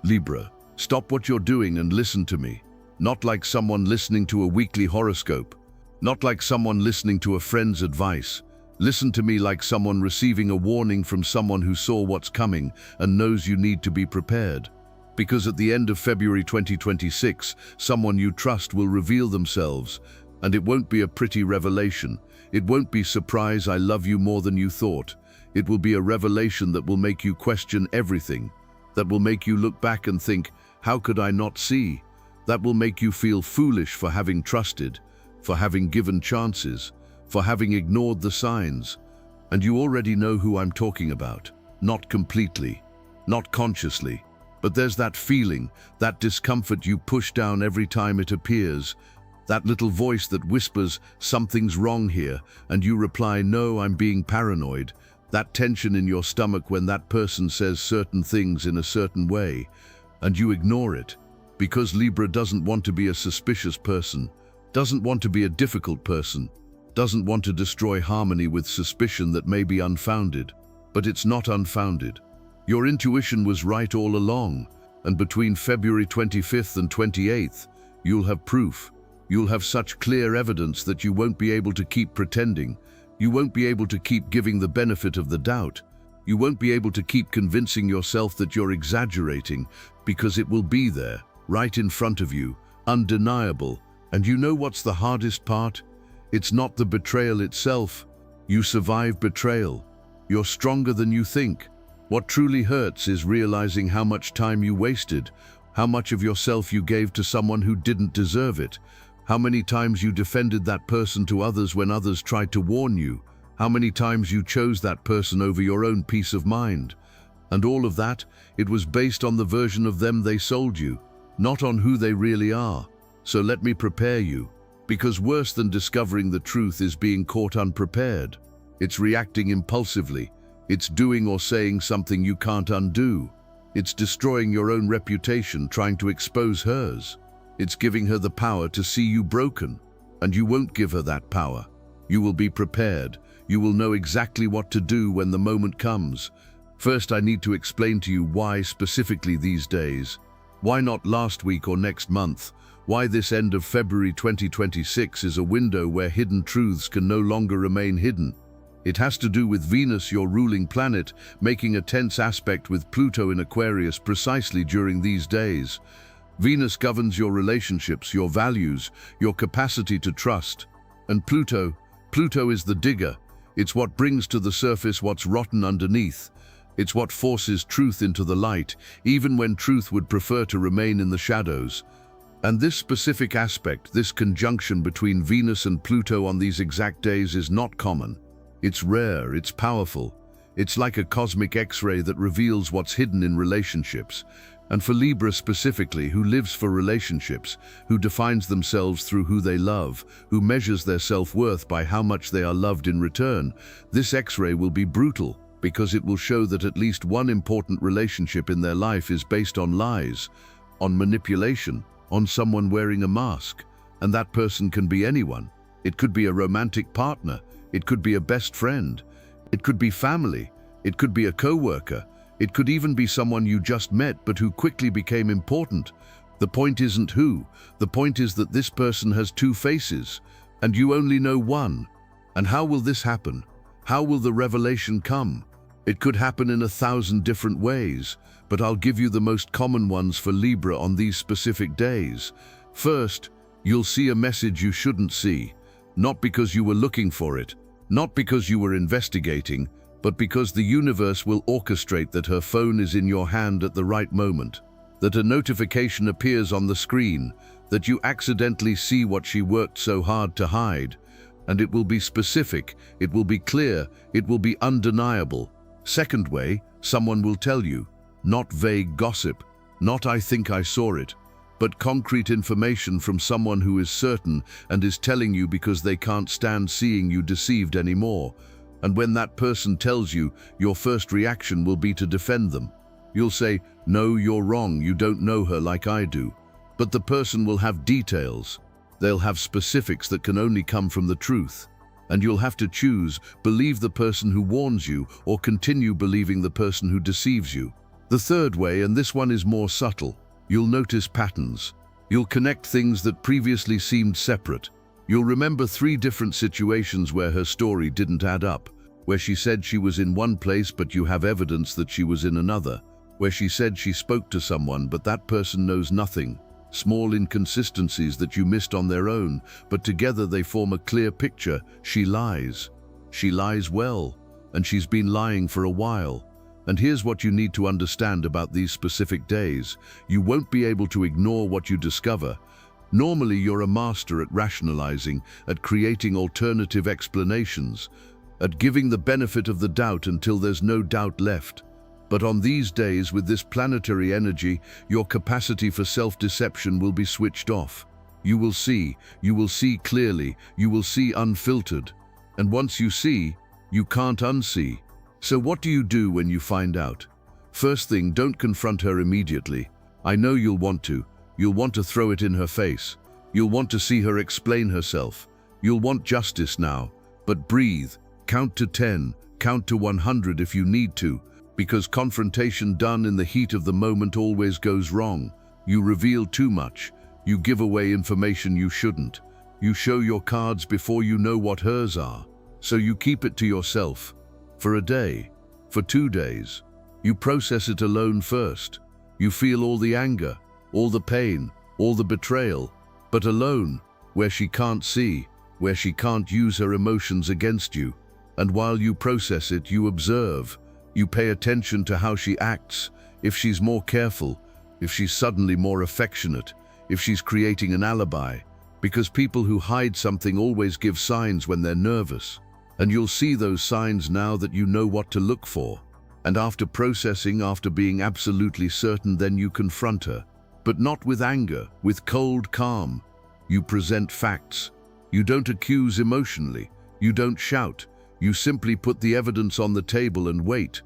Libra, stop what you're doing and listen to me. Not like someone listening to a weekly horoscope. Not like someone listening to a friend's advice. Listen to me like someone receiving a warning from someone who saw what's coming and knows you need to be prepared. Because at the end of February 2026, someone you trust will reveal themselves, and it won't be a pretty revelation. It won't be surprise, I love you more than you thought. It will be a revelation that will make you question everything, that will make you look back and think, how could I not see? That will make you feel foolish for having trusted, for having given chances, for having ignored the signs. And you already know who I'm talking about. Not completely, not consciously, but there's that feeling, that discomfort you push down every time it appears, that little voice that whispers, something's wrong here, and you reply, no, I'm being paranoid. That tension in your stomach when that person says certain things in a certain way, and you ignore it, because Libra doesn't want to be a suspicious person, doesn't want to be a difficult person, doesn't want to destroy harmony with suspicion that may be unfounded. But it's not unfounded. Your intuition was right all along, and between February 25th and 28th, you'll have proof. You'll have such clear evidence that you won't be able to keep pretending. You won't be able to keep giving the benefit of the doubt. You won't be able to keep convincing yourself that you're exaggerating, because it will be there, right in front of you, undeniable. And you know what's the hardest part? It's not the betrayal itself. You survive betrayal. You're stronger than you think. What truly hurts is realizing how much time you wasted, how much of yourself you gave to someone who didn't deserve it, how many times you defended that person to others when others tried to warn you, how many times you chose that person over your own peace of mind. And all of that, it was based on the version of them they sold you, not on who they really are. So let me prepare you, because worse than discovering the truth is being caught unprepared. It's reacting impulsively. It's doing or saying something you can't undo. It's destroying your own reputation, trying to expose hers. It's giving her the power to see you broken, and you won't give her that power. You will be prepared. You will know exactly what to do when the moment comes. First, I need to explain to you why specifically these days. Why not last week or next month? Why this end of February 2026 is a window where hidden truths can no longer remain hidden. It has to do with Venus, your ruling planet, making a tense aspect with Pluto in Aquarius precisely during these days. Venus governs your relationships, your values, your capacity to trust. And Pluto is the digger. It's what brings to the surface what's rotten underneath. It's what forces truth into the light, even when truth would prefer to remain in the shadows. And this specific aspect, this conjunction between Venus and Pluto on these exact days is not common. It's rare, it's powerful. It's like a cosmic X-ray that reveals what's hidden in relationships. And for Libra specifically, who lives for relationships, who defines themselves through who they love, who measures their self-worth by how much they are loved in return, this X-ray will be brutal, because it will show that at least one important relationship in their life is based on lies, on manipulation, on someone wearing a mask. And that person can be anyone. It could be a romantic partner. It could be a best friend. It could be family. It could be a co-worker. It could even be someone you just met but who quickly became important. The point isn't who. The point is that this person has two faces, and you only know one. And how will this happen? How will the revelation come? It could happen in 1,000 different ways, but I'll give you the most common ones for Libra on these specific days. First, you'll see a message you shouldn't see. Not because you were looking for it, not because you were investigating, but because the universe will orchestrate that her phone is in your hand at the right moment, that a notification appears on the screen, that you accidentally see what she worked so hard to hide. And it will be specific, it will be clear, it will be undeniable. Second way, someone will tell you, not vague gossip, not I think I saw it, but concrete information from someone who is certain and is telling you because they can't stand seeing you deceived anymore. And when that person tells you, your first reaction will be to defend them. You'll say, no, you're wrong, you don't know her like I do. But the person will have details. They'll have specifics that can only come from the truth. And you'll have to choose, believe the person who warns you or continue believing the person who deceives you. The third way, and this one is more subtle, you'll notice patterns. You'll connect things that previously seemed separate. You'll remember 3 different situations where her story didn't add up, where she said she was in one place but you have evidence that she was in another, where she said she spoke to someone but that person knows nothing. Small inconsistencies that you missed on their own, but together they form a clear picture. She lies. She lies well, and she's been lying for a while. And here's what you need to understand about these specific days. You won't be able to ignore what you discover. Normally you're a master at rationalizing, at creating alternative explanations, at giving the benefit of the doubt until there's no doubt left. But on these days, with this planetary energy, your capacity for self-deception will be switched off. You will see clearly, you will see unfiltered. And once you see, you can't unsee. So what do you do when you find out? First thing, don't confront her immediately. I know you'll want to. You'll want to throw it in her face. You'll want to see her explain herself. You'll want justice now. But breathe. Count to 10. Count to 100 if you need to. Because confrontation done in the heat of the moment always goes wrong. You reveal too much. You give away information you shouldn't. You show your cards before you know what hers are. So you keep it to yourself. For a day, for 2 days. You process it alone first. You feel all the anger, all the pain, all the betrayal, but alone, where she can't see, where she can't use her emotions against you. And while you process it, you observe. You pay attention to how she acts, if she's more careful, if she's suddenly more affectionate, if she's creating an alibi. Because people who hide something always give signs when they're nervous. And you'll see those signs now that you know what to look for. And after processing, after being absolutely certain, then you confront her. But not with anger, with cold calm. You present facts. You don't accuse emotionally. You don't shout. You simply put the evidence on the table and wait.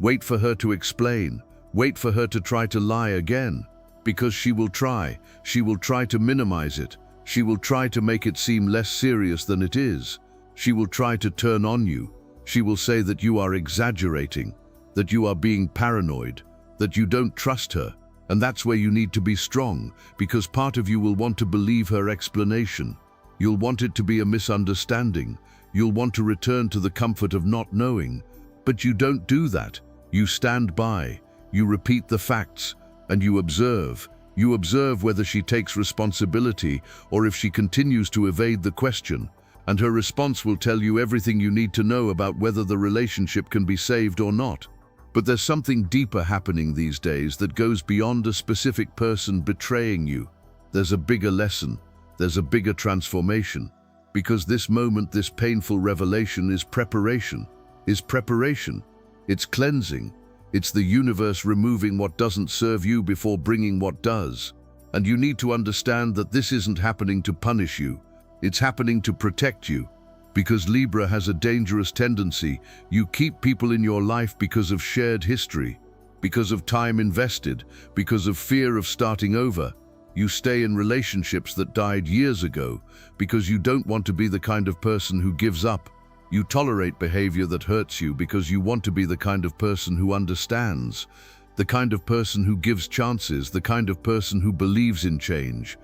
Wait for her to explain. Wait for her to try to lie again. Because she will try. She will try to minimize it. She will try to make it seem less serious than it is. She will try to turn on you. She will say that you are exaggerating, that you are being paranoid, that you don't trust her. And that's where you need to be strong, because part of you will want to believe her explanation. You'll want it to be a misunderstanding. You'll want to return to the comfort of not knowing. But you don't do that. You stand by. You repeat the facts, and you observe. You observe whether she takes responsibility or if she continues to evade the question. And her response will tell you everything you need to know about whether the relationship can be saved or not. But there's something deeper happening these days that goes beyond a specific person betraying you. There's a bigger lesson. There's a bigger transformation. Because this moment, this painful revelation is preparation. It's cleansing. It's the universe removing what doesn't serve you before bringing what does. And you need to understand that this isn't happening to punish you. It's happening to protect you. Because Libra has a dangerous tendency. You keep people in your life because of shared history, because of time invested, because of fear of starting over. You stay in relationships that died years ago because you don't want to be the kind of person who gives up. You tolerate behavior that hurts you because you want to be the kind of person who understands, the kind of person who gives chances, the kind of person who believes in change.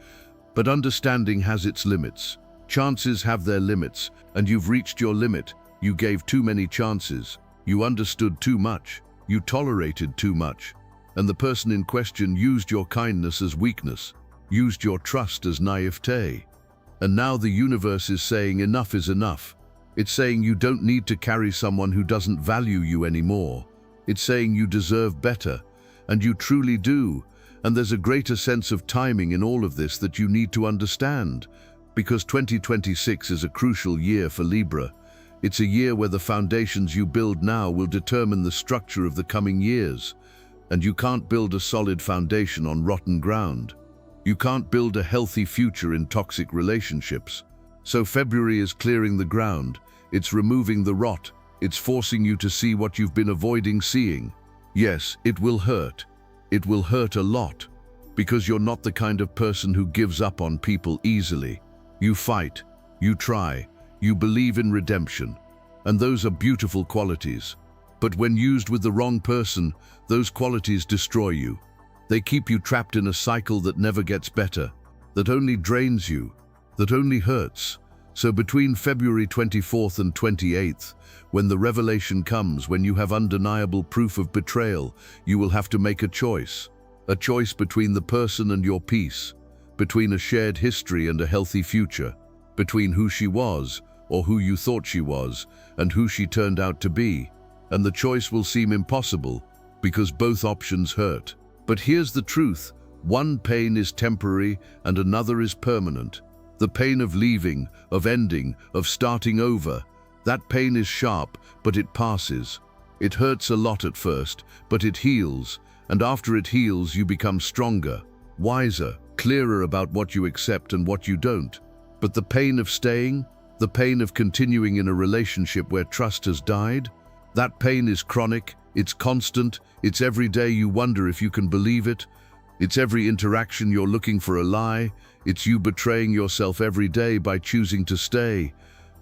But understanding has its limits. Chances have their limits, and you've reached your limit. You gave too many chances. You understood too much. You tolerated too much. And the person in question used your kindness as weakness, used your trust as naivete. And now the universe is saying enough is enough. It's saying you don't need to carry someone who doesn't value you anymore. It's saying you deserve better, and you truly do. And there's a greater sense of timing in all of this that you need to understand. Because 2026 is a crucial year for Libra. It's a year where the foundations you build now will determine the structure of the coming years. And you can't build a solid foundation on rotten ground. You can't build a healthy future in toxic relationships. So February is clearing the ground. It's removing the rot. It's forcing you to see what you've been avoiding seeing. Yes, it will hurt. It will hurt a lot. Because you're not the kind of person who gives up on people easily. You fight, you try, you believe in redemption, and those are beautiful qualities. But when used with the wrong person, those qualities destroy you. They keep you trapped in a cycle that never gets better, that only drains you, that only hurts. So between February 24th and 28th, when the revelation comes, when you have undeniable proof of betrayal, you will have to make a choice between the person and your peace, between a shared history and a healthy future, between who she was, or who you thought she was, and who she turned out to be. And the choice will seem impossible, because both options hurt. But here's the truth: one pain is temporary and another is permanent. The pain of leaving, of ending, of starting over, that pain is sharp, but it passes. It hurts a lot at first, but it heals, and after it heals, you become stronger, wiser, clearer about what you accept and what you don't. But the pain of staying, the pain of continuing in a relationship where trust has died, that pain is chronic, it's constant, it's every day you wonder if you can believe it. It's every interaction you're looking for a lie. It's you betraying yourself every day by choosing to stay.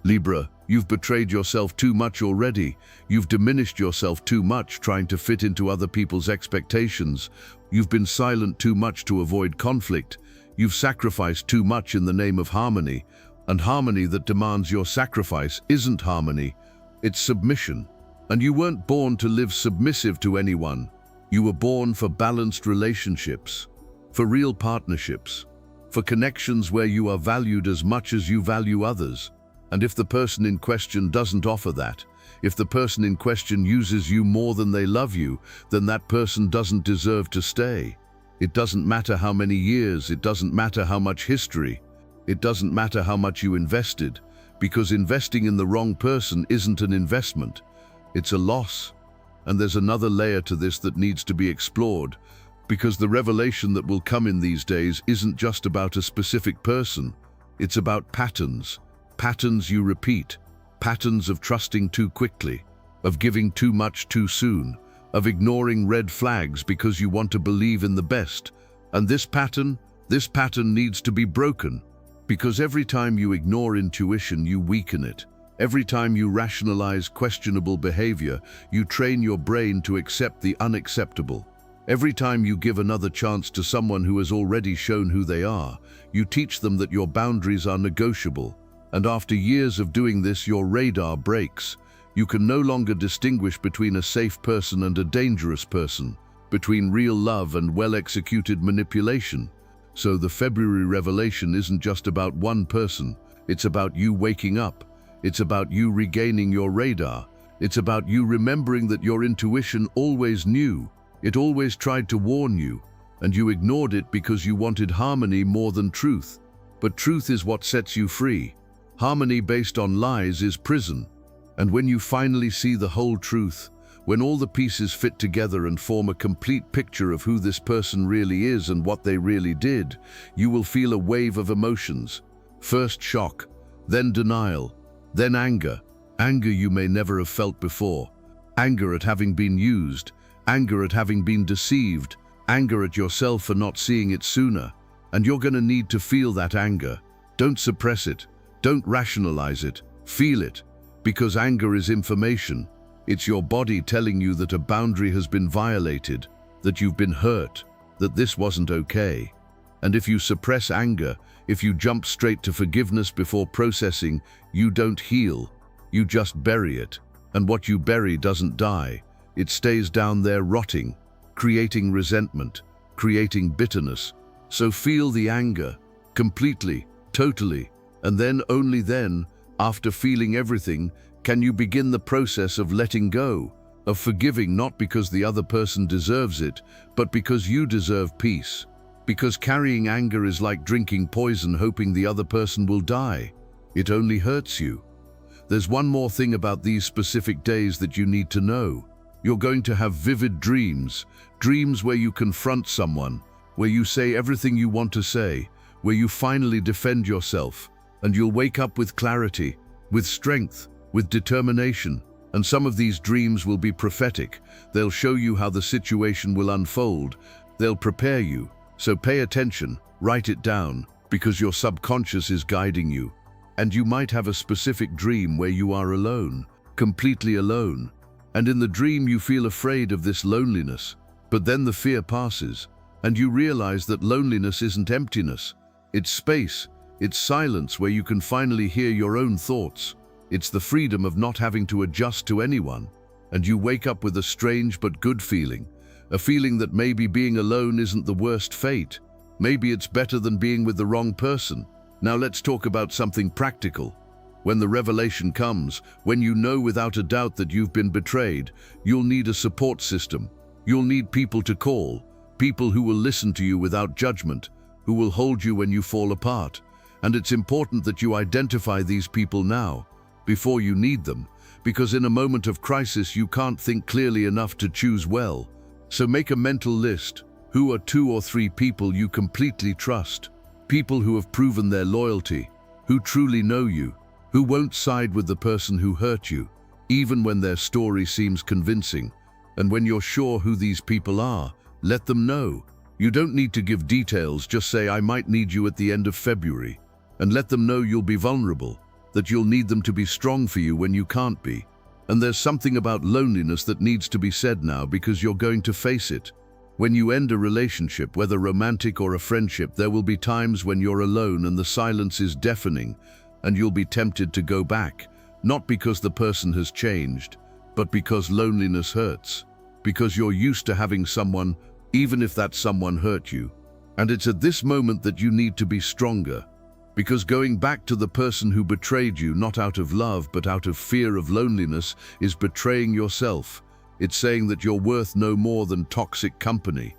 Libra, you've betrayed yourself too much already. You've diminished yourself too much trying to fit into other people's expectations. You've been silent too much to avoid conflict. You've sacrificed too much in the name of harmony. And harmony that demands your sacrifice isn't harmony, it's submission. And you weren't born to live submissive to anyone. You were born for balanced relationships, for real partnerships, for connections where you are valued as much as you value others. And if the person in question doesn't offer that, if the person in question uses you more than they love you, then that person doesn't deserve to stay. It doesn't matter how many years, it doesn't matter how much history, it doesn't matter how much you invested, because investing in the wrong person isn't an investment, it's a loss. And there's another layer to this that needs to be explored, because the revelation that will come in these days isn't just about a specific person, it's about patterns. Patterns you repeat, patterns of trusting too quickly, of giving too much too soon, of ignoring red flags because you want to believe in the best. And this pattern needs to be broken, because every time you ignore intuition, you weaken it. Every time you rationalize questionable behavior, you train your brain to accept the unacceptable. Every time you give another chance to someone who has already shown who they are, you teach them that your boundaries are negotiable. And after years of doing this, your radar breaks. You can no longer distinguish between a safe person and a dangerous person, between real love and well-executed manipulation. So the February revelation isn't just about one person. It's about you waking up. It's about you regaining your radar. It's about you remembering that your intuition always knew. It always tried to warn you, and you ignored it because you wanted harmony more than truth. But truth is what sets you free. Harmony based on lies is prison. And when you finally see the whole truth, when all the pieces fit together and form a complete picture of who this person really is and what they really did, you will feel a wave of emotions. First shock, then denial, then anger. Anger you may never have felt before. Anger at having been used, anger at having been deceived, anger at yourself for not seeing it sooner. And you're going to need to feel that anger. Don't suppress it. Don't rationalize it, feel it, because anger is information. It's your body telling you that a boundary has been violated, that you've been hurt, that this wasn't okay. And if you suppress anger, if you jump straight to forgiveness before processing, you don't heal, you just bury it. And what you bury doesn't die, it stays down there rotting, creating resentment, creating bitterness. So feel the anger, completely, totally. And then, only then, after feeling everything, can you begin the process of letting go, of forgiving, not because the other person deserves it, but because you deserve peace. Because carrying anger is like drinking poison hoping the other person will die. It only hurts you. There's one more thing about these specific days that you need to know. You're going to have vivid dreams, dreams where you confront someone, where you say everything you want to say, where you finally defend yourself. And you'll wake up with clarity, with strength, with determination. And some of these dreams will be prophetic. They'll show you how the situation will unfold. They'll prepare you. So pay attention, write it down, because your subconscious is guiding you. And you might have a specific dream where you are alone, completely alone. And in the dream you feel afraid of this loneliness, but then the fear passes, and you realize that loneliness isn't emptiness. It's space, it's silence where you can finally hear your own thoughts. It's the freedom of not having to adjust to anyone. And you wake up with a strange but good feeling, a feeling that maybe being alone isn't the worst fate. Maybe it's better than being with the wrong person. Now let's talk about something practical. When the revelation comes, when you know without a doubt that you've been betrayed, you'll need a support system. You'll need people to call, people who will listen to you without judgment, who will hold you when you fall apart. And it's important that you identify these people now, before you need them, because in a moment of crisis you can't think clearly enough to choose well. So make a mental list. Who are 2 or 3 people you completely trust? People who have proven their loyalty, who truly know you, who won't side with the person who hurt you, even when their story seems convincing. And when you're sure who these people are, let them know. You don't need to give details, just say, I might need you at the end of February. And let them know you'll be vulnerable, that you'll need them to be strong for you when you can't be. And there's something about loneliness that needs to be said now, because you're going to face it. When you end a relationship, whether romantic or a friendship, there will be times when you're alone and the silence is deafening, and you'll be tempted to go back, not because the person has changed, but because loneliness hurts, because you're used to having someone, even if that someone hurt you. And it's at this moment that you need to be stronger, because going back to the person who betrayed you, not out of love but out of fear of loneliness, is betraying yourself. It's saying that you're worth no more than toxic company.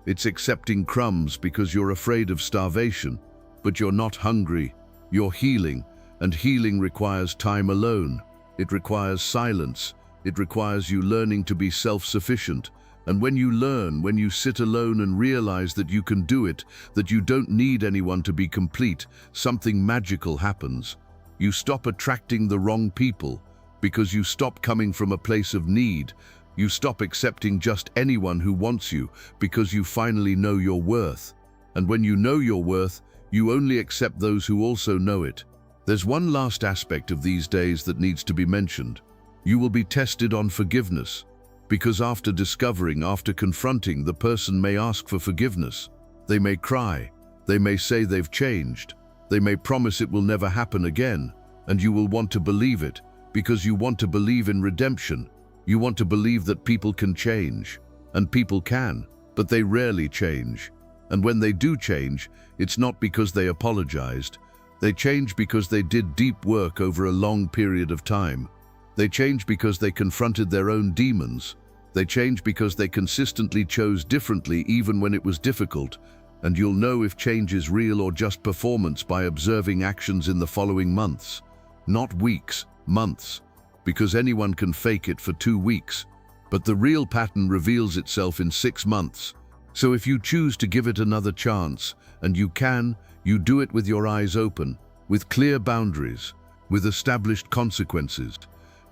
It's accepting crumbs because you're afraid of starvation, but you're not hungry, you're healing. And healing requires time alone. It requires silence. It requires you learning to be self-sufficient. And when you learn, when you sit alone and realize that you can do it, that you don't need anyone to be complete, something magical happens. You stop attracting the wrong people because you stop coming from a place of need. You stop accepting just anyone who wants you because you finally know your worth. And when you know your worth, you only accept those who also know it. There's one last aspect of these days that needs to be mentioned. You will be tested on forgiveness, because after discovering, after confronting, the person may ask for forgiveness. They may cry, they may say they've changed, they may promise it will never happen again, and you will want to believe it, because you want to believe in redemption. You want to believe that people can change, and people can, but they rarely change. And when they do change, it's not because they apologized. They change because they did deep work over a long period of time. They change because they confronted their own demons. They change because they consistently chose differently even when it was difficult. And you'll know if change is real or just performance by observing actions in the following months. Not weeks, months. Because anyone can fake it for 2 weeks. But the real pattern reveals itself in 6 months. So if you choose to give it another chance, and you can, you do it with your eyes open, with clear boundaries, with established consequences.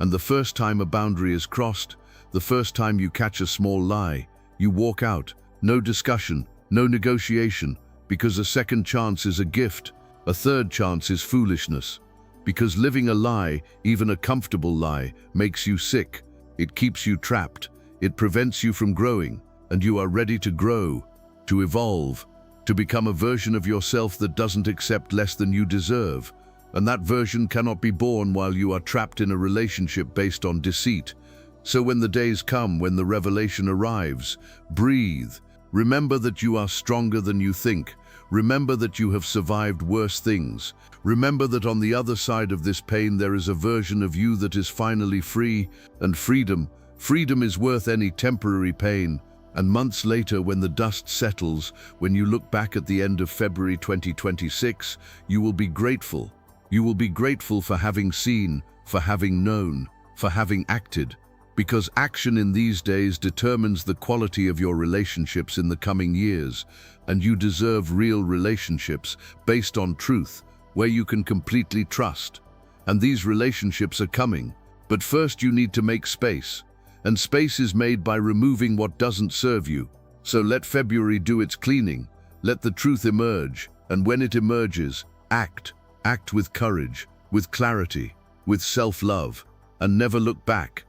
And the first time a boundary is crossed, the first time you catch a small lie, you walk out. No discussion, no negotiation, because a second chance is a gift, a third chance is foolishness. Because living a lie, even a comfortable lie, makes you sick. It keeps you trapped. It prevents you from growing, and you are ready to grow, to evolve, to become a version of yourself that doesn't accept less than you deserve. And that version cannot be born while you are trapped in a relationship based on deceit. So when the days come, when the revelation arrives, breathe. Remember that you are stronger than you think. Remember that you have survived worse things. Remember that on the other side of this pain there is a version of you that is finally free. And freedom is worth any temporary pain. And months later, when the dust settles, when you look back at the end of February 2026, you will be grateful. You will be grateful for having seen, for having known, for having acted. Because action in these days determines the quality of your relationships in the coming years. And you deserve real relationships based on truth, where you can completely trust. And these relationships are coming. But first you need to make space. And space is made by removing what doesn't serve you. So let February do its cleaning. Let the truth emerge. And when it emerges, act. Act with courage, with clarity, with self-love, and never look back.